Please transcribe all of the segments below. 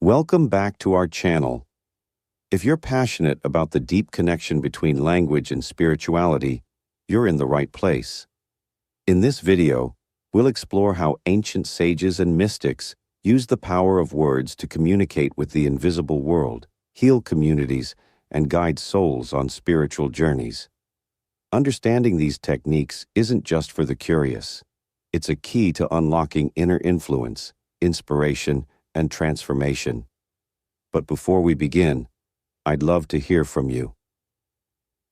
Welcome back to our channel. If you're passionate about the deep connection between language and spirituality, you're in the right place. In this video, we'll explore how ancient sages and mystics used the power of words to communicate with the invisible world, heal communities, and guide souls on spiritual journeys. Understanding these techniques isn't just for the curious. It's a key to unlocking inner influence, inspiration, and transformation. But before we begin, I'd love to hear from you.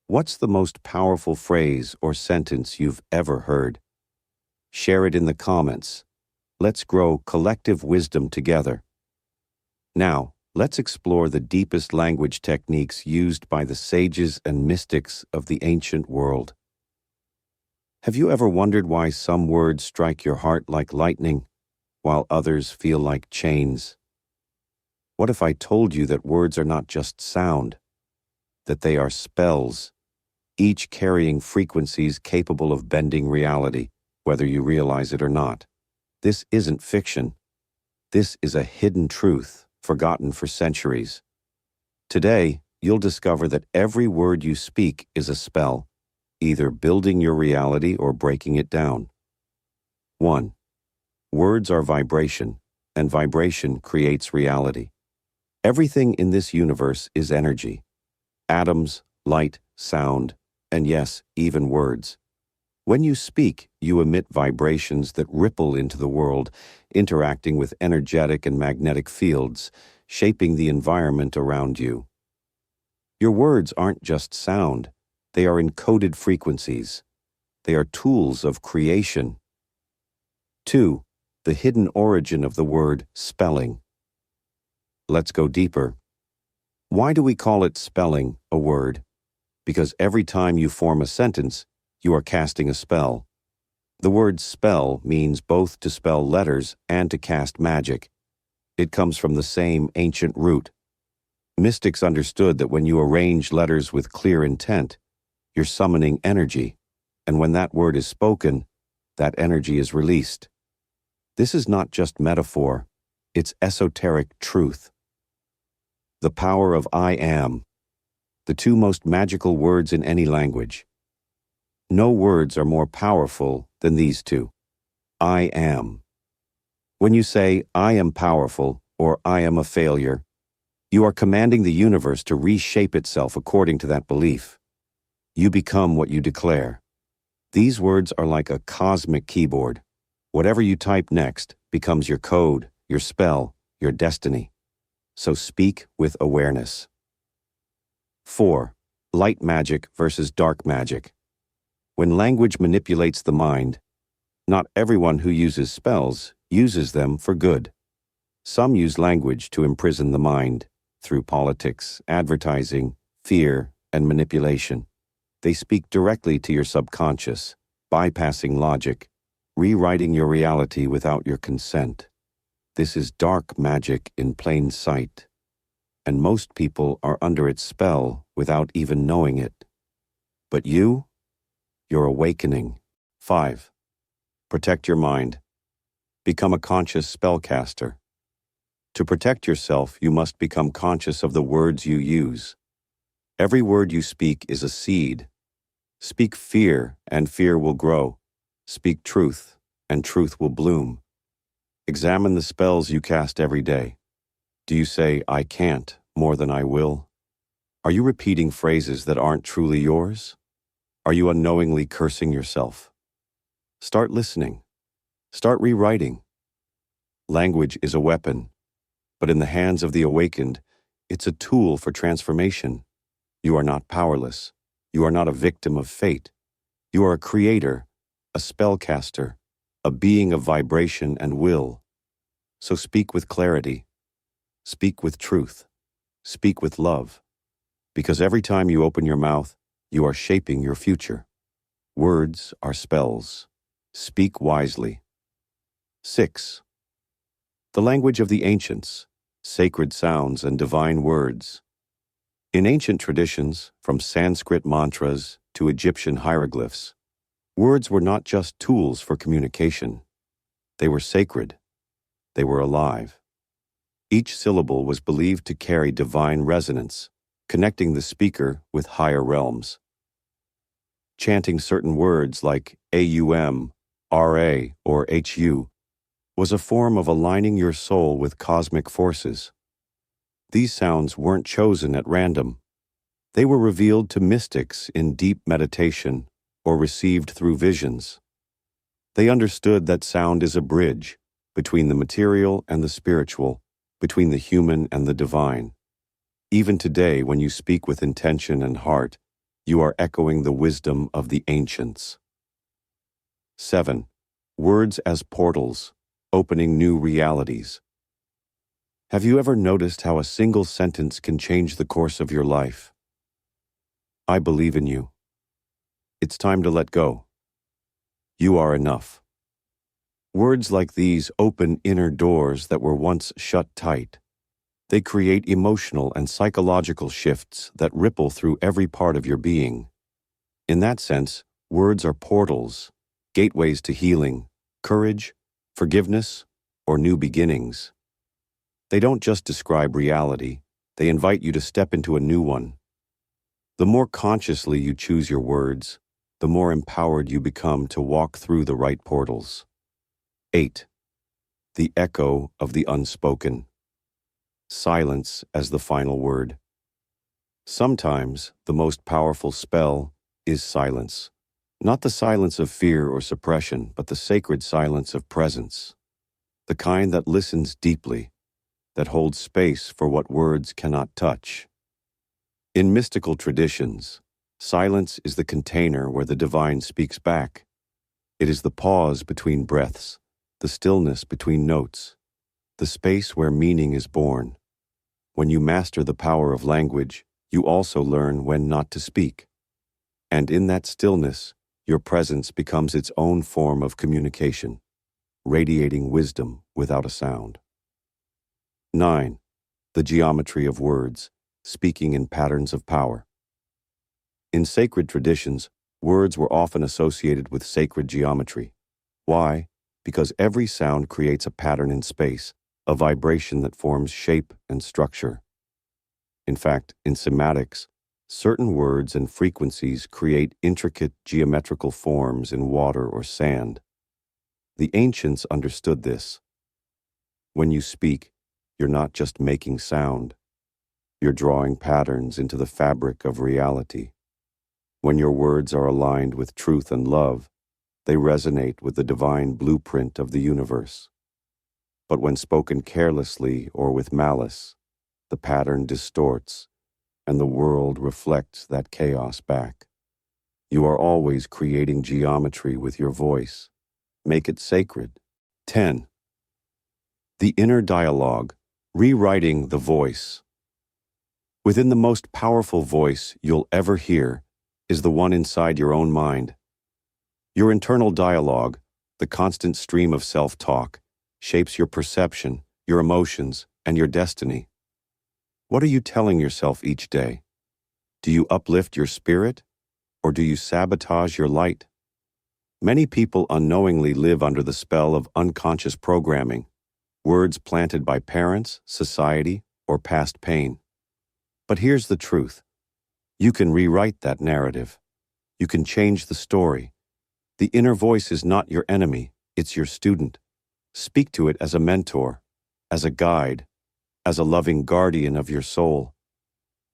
What's the most powerful phrase or sentence you've ever heard? Share it in the comments. Let's grow collective wisdom together. Now, let's explore the deepest language techniques used by the sages and mystics of the ancient world. Have you ever wondered why some words strike your heart like lightning, while others feel like chains? What if I told you that words are not just sound, that they are spells, each carrying frequencies capable of bending reality, whether you realize it or not? This isn't fiction. This is a hidden truth, forgotten for centuries. Today, you'll discover that every word you speak is a spell, either building your reality or breaking it down. 1. Words are vibration, and vibration creates reality. Everything in this universe is energy. Atoms, light, sound, and yes, even words. When you speak, you emit vibrations that ripple into the world, interacting with energetic and magnetic fields, shaping the environment around you. Your words aren't just sound, they are encoded frequencies. They are tools of creation. 2. The hidden origin of the word spelling. Let's go deeper. Why do we call it spelling, a word? Because every time you form a sentence, you are casting a spell. The word spell means both to spell letters and to cast magic. It comes from the same ancient root. Mystics understood that when you arrange letters with clear intent, you're summoning energy, and when that word is spoken, that energy is released. This is not just metaphor, it's esoteric truth. The power of I am, the two most magical words in any language. No words are more powerful than these two. I am. When you say, I am powerful, or I am a failure, you are commanding the universe to reshape itself according to that belief. You become what you declare. These words are like a cosmic keyboard. Whatever you type next becomes your code, your spell, your destiny. So speak with awareness. 4. Light magic versus dark magic. When language manipulates the mind, not everyone who uses spells uses them for good. Some use language to imprison the mind through politics, advertising, fear, and manipulation. They speak directly to your subconscious, bypassing logic, rewriting your reality without your consent. This is dark magic in plain sight, and most people are under its spell without even knowing it. But you're awakening. 5. Protect your mind. Become a conscious spellcaster. To protect yourself, you must become conscious of the words you use. Every word you speak is a seed. Speak fear, and fear will grow. Speak truth, and truth will bloom. Examine the spells you cast every day. Do you say, I can't, more than I will? Are you repeating phrases that aren't truly yours? Are you unknowingly cursing yourself? Start listening. Start rewriting. Language is a weapon, but in the hands of the awakened, it's a tool for transformation. You are not powerless. You are not a victim of fate. You are a creator, a spellcaster, a being of vibration and will. So speak with clarity. Speak with truth. Speak with love. Because every time you open your mouth, you are shaping your future. Words are spells. Speak wisely. 6. The language of the ancients, sacred sounds and divine words. In ancient traditions, from Sanskrit mantras to Egyptian hieroglyphs, words were not just tools for communication. They were sacred. They were alive. Each syllable was believed to carry divine resonance, connecting the speaker with higher realms. Chanting certain words like AUM, RA, or HU was a form of aligning your soul with cosmic forces. These sounds weren't chosen at random. They were revealed to mystics in deep meditation or received through visions. They understood that sound is a bridge between the material and the spiritual, between the human and the divine. Even today, when you speak with intention and heart, you are echoing the wisdom of the ancients. 7. Words as portals, opening new realities. Have you ever noticed how a single sentence can change the course of your life? I believe in you. It's time to let go. You are enough. Words like these open inner doors that were once shut tight. They create emotional and psychological shifts that ripple through every part of your being. In that sense, words are portals, gateways to healing, courage, forgiveness, or new beginnings. They don't just describe reality, they invite you to step into a new one. The more consciously you choose your words, the more empowered you become to walk through the right portals. 8. The echo of the unspoken. Silence as the final word. Sometimes the most powerful spell is silence. Not the silence of fear or suppression, but the sacred silence of presence. The kind that listens deeply, that holds space for what words cannot touch. In mystical traditions, silence is the container where the divine speaks back. It is the pause between breaths, the stillness between notes, the space where meaning is born. When you master the power of language, you also learn when not to speak. And in that stillness, your presence becomes its own form of communication, radiating wisdom without a sound. 9. The geometry of words, speaking in patterns of power. In sacred traditions, words were often associated with sacred geometry. Why? Because every sound creates a pattern in space, a vibration that forms shape and structure. In fact, in sematics, certain words and frequencies create intricate geometrical forms in water or sand. The ancients understood this. When you speak, you're not just making sound. You're drawing patterns into the fabric of reality. When your words are aligned with truth and love, they resonate with the divine blueprint of the universe. But when spoken carelessly or with malice, the pattern distorts, and the world reflects that chaos back. You are always creating geometry with your voice. Make it sacred. 10. The inner dialogue, rewriting the voice. Within the most powerful voice you'll ever hear is the one inside your own mind. Your internal dialogue, the constant stream of self-talk, shapes your perception, your emotions, and your destiny. What are you telling yourself each day? Do you uplift your spirit, or do you sabotage your light? Many people unknowingly live under the spell of unconscious programming, words planted by parents, society, or past pain. But here's the truth. You can rewrite that narrative. You can change the story. The inner voice is not your enemy, it's your student. Speak to it as a mentor, as a guide, as a loving guardian of your soul.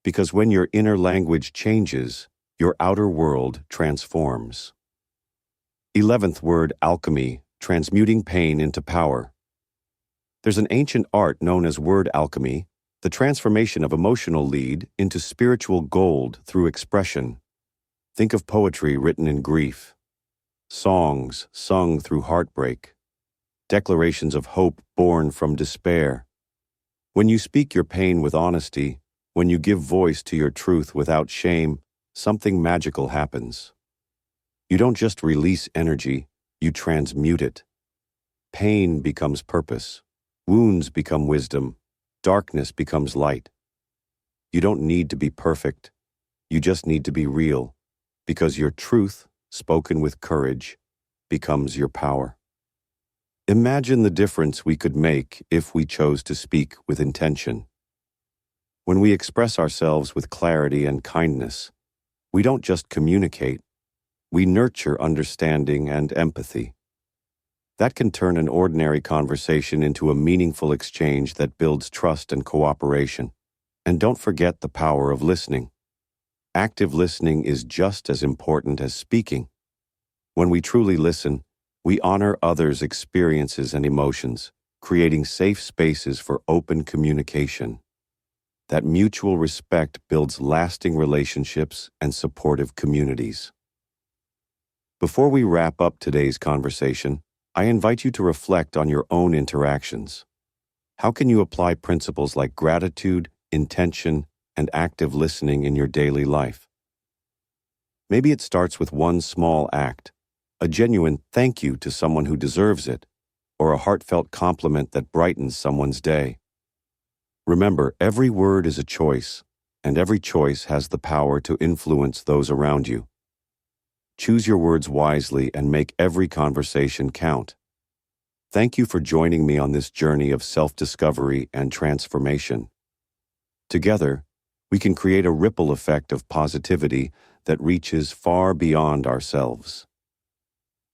Because when your inner language changes, your outer world transforms. 11th word, alchemy, transmuting pain into power. There's an ancient art known as word alchemy, the transformation of emotional lead into spiritual gold through expression. Think of poetry written in grief, songs sung through heartbreak, declarations of hope born from despair. When you speak your pain with honesty, when you give voice to your truth without shame, something magical happens. You don't just release energy, you transmute it. Pain becomes purpose, wounds become wisdom, darkness becomes light. You don't need to be perfect, you just need to be real, because your truth, spoken with courage, becomes your power. Imagine the difference we could make if we chose to speak with intention. When we express ourselves with clarity and kindness, we don't just communicate, we nurture understanding and empathy. That can turn an ordinary conversation into a meaningful exchange that builds trust and cooperation. And don't forget the power of listening. Active listening is just as important as speaking. When we truly listen, we honor others' experiences and emotions, creating safe spaces for open communication. That mutual respect builds lasting relationships and supportive communities. Before we wrap up today's conversation, I invite you to reflect on your own interactions. How can you apply principles like gratitude, intention, and active listening in your daily life? Maybe it starts with one small act, a genuine thank you to someone who deserves it, or a heartfelt compliment that brightens someone's day. Remember, every word is a choice, and every choice has the power to influence those around you. Choose your words wisely and make every conversation count. Thank you for joining me on this journey of self-discovery and transformation. Together, we can create a ripple effect of positivity that reaches far beyond ourselves.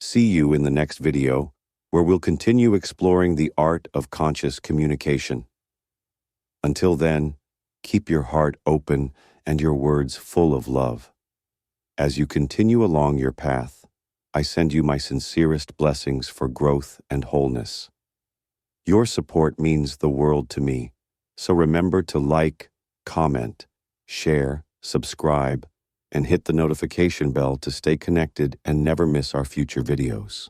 See you in the next video, where we'll continue exploring the art of conscious communication. Until then, keep your heart open and your words full of love. As you continue along your path, I send you my sincerest blessings for growth and wholeness. Your support means the world to me, so remember to like, comment, share, subscribe, and hit the notification bell to stay connected and never miss our future videos.